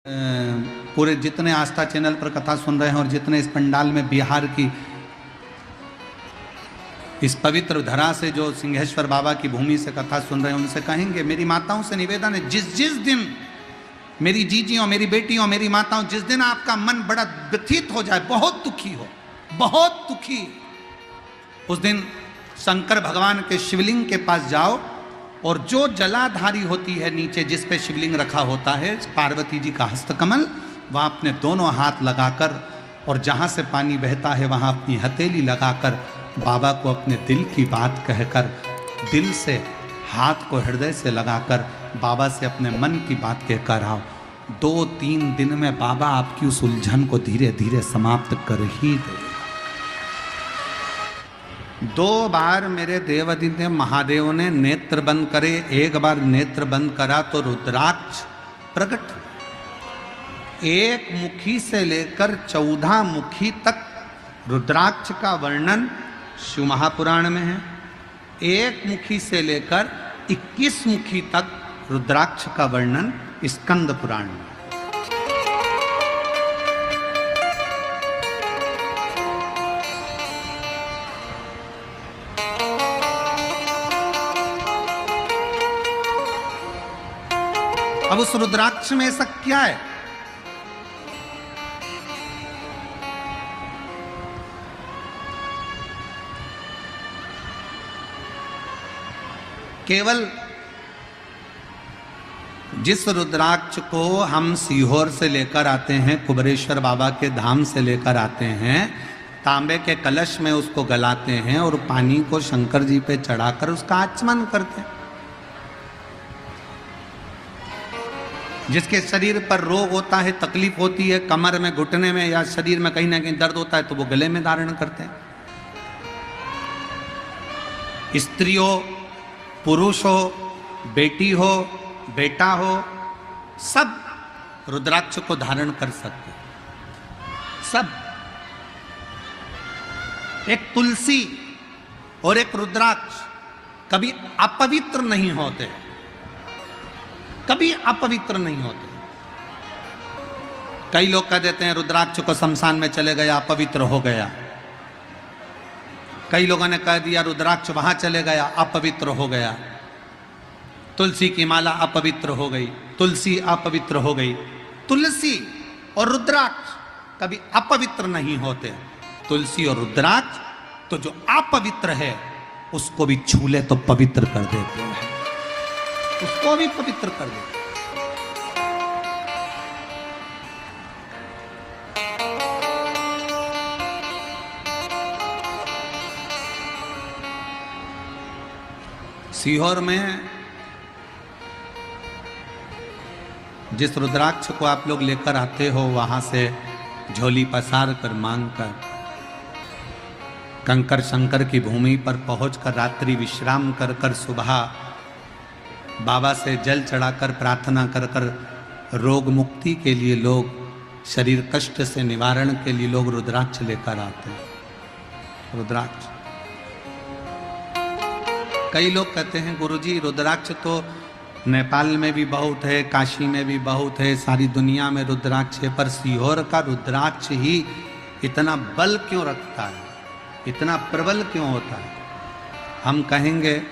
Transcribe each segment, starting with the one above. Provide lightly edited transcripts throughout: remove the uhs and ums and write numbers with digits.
पूरे जितने आस्था चैनल पर कथा सुन रहे हैं और जितने इस पंडाल में बिहार की इस पवित्र धरा से जो सिंहेश्वर बाबा की भूमि से कथा सुन रहे हैं, उनसे कहेंगे, मेरी माताओं से निवेदन है, जिस दिन मेरी जीजियों, मेरी बेटियों, मेरी माताओं, जिस दिन आपका मन बड़ा व्यथित हो जाए, बहुत दुखी हो, बहुत दुखी, उस दिन शंकर भगवान के शिवलिंग के पास जाओ और जो जलाधारी होती है नीचे जिस पे शिवलिंग रखा होता है, पार्वती जी का हस्तकमल, वहाँ अपने दोनों हाथ लगाकर और जहाँ से पानी बहता है वहाँ अपनी हथेली लगाकर बाबा को अपने दिल की बात कहकर, दिल से हाथ को हृदय से लगाकर बाबा से अपने मन की बात कहकर आओ। 2-3 दिन में बाबा आपकी उस उलझन को धीरे धीरे समाप्त कर ही दे। 2 बार मेरे देवादित्य महादेव ने नेत्र बंद करे, एक बार नेत्र बंद करा तो रुद्राक्ष प्रकट। 1 मुखी से लेकर 14 मुखी तक रुद्राक्ष का वर्णन शिव महापुराण में है। 1 मुखी से लेकर 21 मुखी तक रुद्राक्ष का वर्णन स्कंद पुराण में। अब उस रुद्राक्ष में ऐसा क्या है? केवल जिस रुद्राक्ष को हम सीहोर से लेकर आते हैं, कुबरेश्वर बाबा के धाम से लेकर आते हैं, तांबे के कलश में उसको गलाते हैं और पानी को शंकर जी पे चढ़ाकर उसका आचमन करते हैं। जिसके शरीर पर रोग होता है, तकलीफ होती है, कमर में, घुटने में या शरीर में कहीं ना कहीं दर्द होता है, तो वो गले में धारण करते हैं। स्त्री हो, पुरुष हो, बेटी हो, बेटा हो, सब रुद्राक्ष को धारण कर सकते हैं। सब। एक तुलसी और एक रुद्राक्ष कभी अपवित्र नहीं होते, कभी अपवित्र नहीं होते। कई लोग कह देते हैं रुद्राक्ष को शमशान में चले गया, अपवित्र हो गया। कई लोगों ने कह दिया रुद्राक्ष वहां चले गया, अपवित्र हो गया। तुलसी की माला अपवित्र हो गई, तुलसी अपवित्र हो गई। तुलसी और रुद्राक्ष कभी अपवित्र नहीं होते। तुलसी और रुद्राक्ष तो जो अपवित्र है उसको भी छू ले तो पवित्र कर देते हैं, उसको भी पवित्र कर देते। सीहोर में जिस रुद्राक्ष को आप लोग लेकर आते हो, वहां से झोली पसार कर मांग कर कंकर शंकर की भूमि पर पहुंचकर रात्रि विश्राम कर कर सुबह बाबा से जल चढ़ाकर प्रार्थना कर कर रोग मुक्ति के लिए लोग, शरीर कष्ट से निवारण के लिए लोग रुद्राक्ष लेकर आते हैं। रुद्राक्ष, कई लोग कहते हैं गुरुजी रुद्राक्ष तो नेपाल में भी बहुत है, काशी में भी बहुत है, सारी दुनिया में रुद्राक्ष है, पर सीहोर का रुद्राक्ष ही इतना बल क्यों रखता है, इतना प्रबल क्यों होता है? हम कहेंगे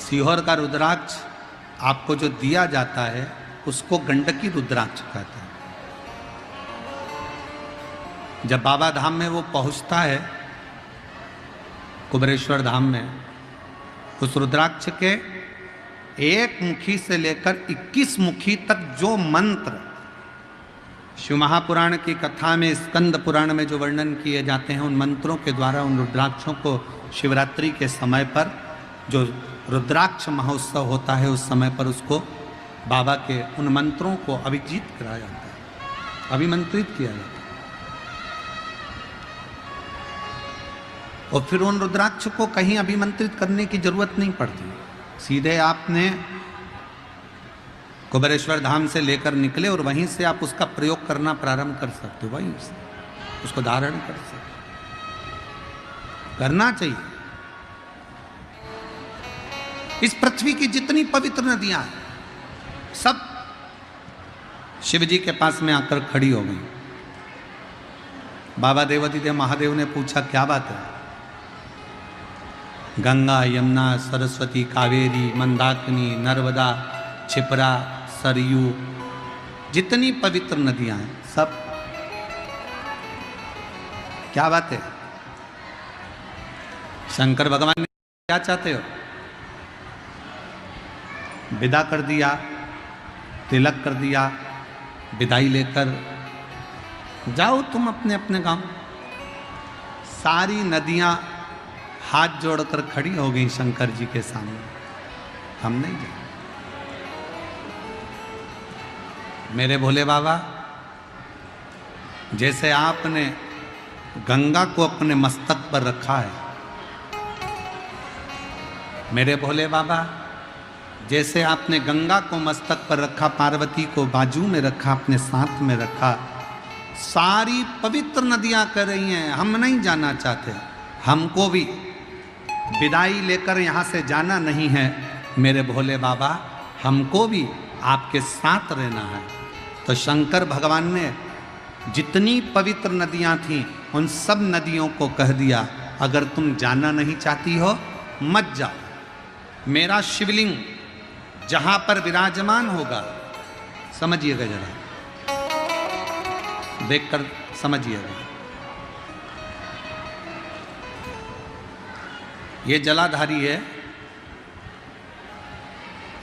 सीहोर का रुद्राक्ष आपको जो दिया जाता है उसको गंडकी रुद्राक्ष कहते हैं। जब बाबा धाम में वो पहुंचता है, कुबरेश्वर धाम में, उस रुद्राक्ष के 1 मुखी से लेकर 21 मुखी तक जो मंत्र शिव महापुराण की कथा में, स्कंद पुराण में जो वर्णन किए जाते हैं, उन मंत्रों के द्वारा उन रुद्राक्षों को शिवरात्रि के समय पर जो रुद्राक्ष महोत्सव होता है उस समय पर उसको बाबा के उन मंत्रों को अभिजीत कराया जाता है, अभिमंत्रित किया जाता है। और फिर उन रुद्राक्ष को कहीं अभिमंत्रित करने की जरूरत नहीं पड़ती, सीधे आपने कुबरेश्वर धाम से लेकर निकले और वहीं से आप उसका प्रयोग करना प्रारंभ कर सकते हो, वहीं से उसको धारण कर सकते, करना चाहिए। इस पृथ्वी की जितनी पवित्र नदियां हैं सब शिव जी के पास में आकर खड़ी हो गई। बाबा देवादिदेव महादेव ने पूछा क्या बात है? गंगा, यमुना, सरस्वती, कावेरी, मंदाकिनी, नर्मदा, क्षिप्रा, सरयू, जितनी पवित्र नदियां हैं सब, क्या बात है? शंकर भगवान ने क्या चाहते हो? विदा कर दिया, तिलक कर दिया, विदाई लेकर जाओ तुम अपने अपने गांव। सारी नदियां हाथ जोड़कर खड़ी हो गई शंकर जी के सामने, हम नहीं जाए। मेरे भोले बाबा, जैसे आपने गंगा को अपने मस्तक पर रखा है, मेरे भोले बाबा जैसे आपने गंगा को मस्तक पर रखा, पार्वती को बाजू में रखा, अपने साथ में रखा, सारी पवित्र नदियां कर रही हैं हम नहीं जाना चाहते, हमको भी विदाई लेकर यहाँ से जाना नहीं है मेरे भोले बाबा, हमको भी आपके साथ रहना है। तो शंकर भगवान ने जितनी पवित्र नदियां थीं उन सब नदियों को कह दिया अगर तुम जाना नहीं चाहती हो मत जाओ, मेरा शिवलिंग जहां पर विराजमान होगा, समझिएगा जरा, देखकर समझिएगा, ये जलाधारी है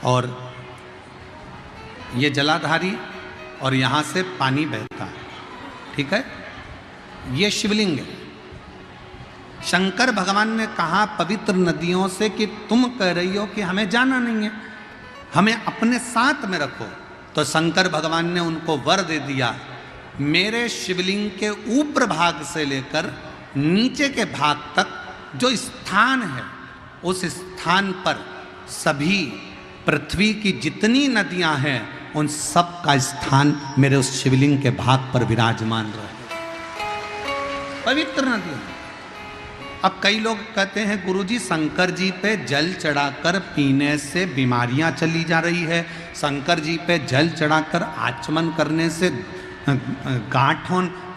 और ये जलाधारी और यहां से पानी बहता है, ठीक है? ये शिवलिंग है। शंकर भगवान ने कहा पवित्र नदियों से कि तुम कह रही हो कि हमें जाना नहीं है, हमें अपने साथ में रखो। तो शंकर भगवान ने उनको वर दे दिया, मेरे शिवलिंग के ऊपर भाग से लेकर नीचे के भाग तक जो स्थान है, उस स्थान पर सभी पृथ्वी की जितनी नदियां हैं उन सब का स्थान मेरे उस शिवलिंग के भाग पर विराजमान रहे, पवित्र नदियां। अब कई लोग कहते हैं गुरुजी शंकर जी पे जल चढ़ाकर पीने से बीमारियां चली जा रही है, शंकर जी पे जल चढ़ाकर आचमन करने से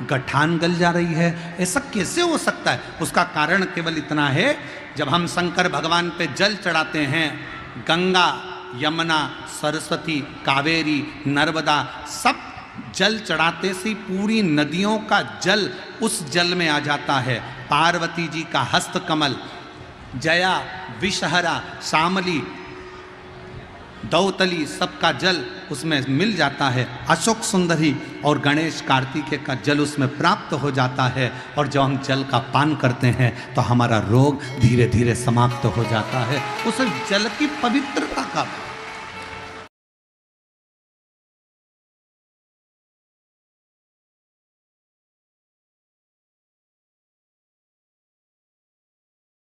गठान गल जा रही है, ऐसा कैसे हो सकता है? उसका कारण केवल इतना है, जब हम शंकर भगवान पे जल चढ़ाते हैं, गंगा, यमुना, सरस्वती, कावेरी, नर्मदा, सब जल चढ़ाते से पूरी नदियों का जल उस जल में आ जाता है। पार्वती जी का हस्तकमल, जया, विषहरा, शामली, दौतली, सबका जल उसमें मिल जाता है। अशोक सुंदरी और गणेश कार्तिकेय का जल उसमें प्राप्त हो जाता है, और जब हम जल का पान करते हैं तो हमारा रोग धीरे धीरे समाप्त हो जाता है। उस जल की पवित्रता का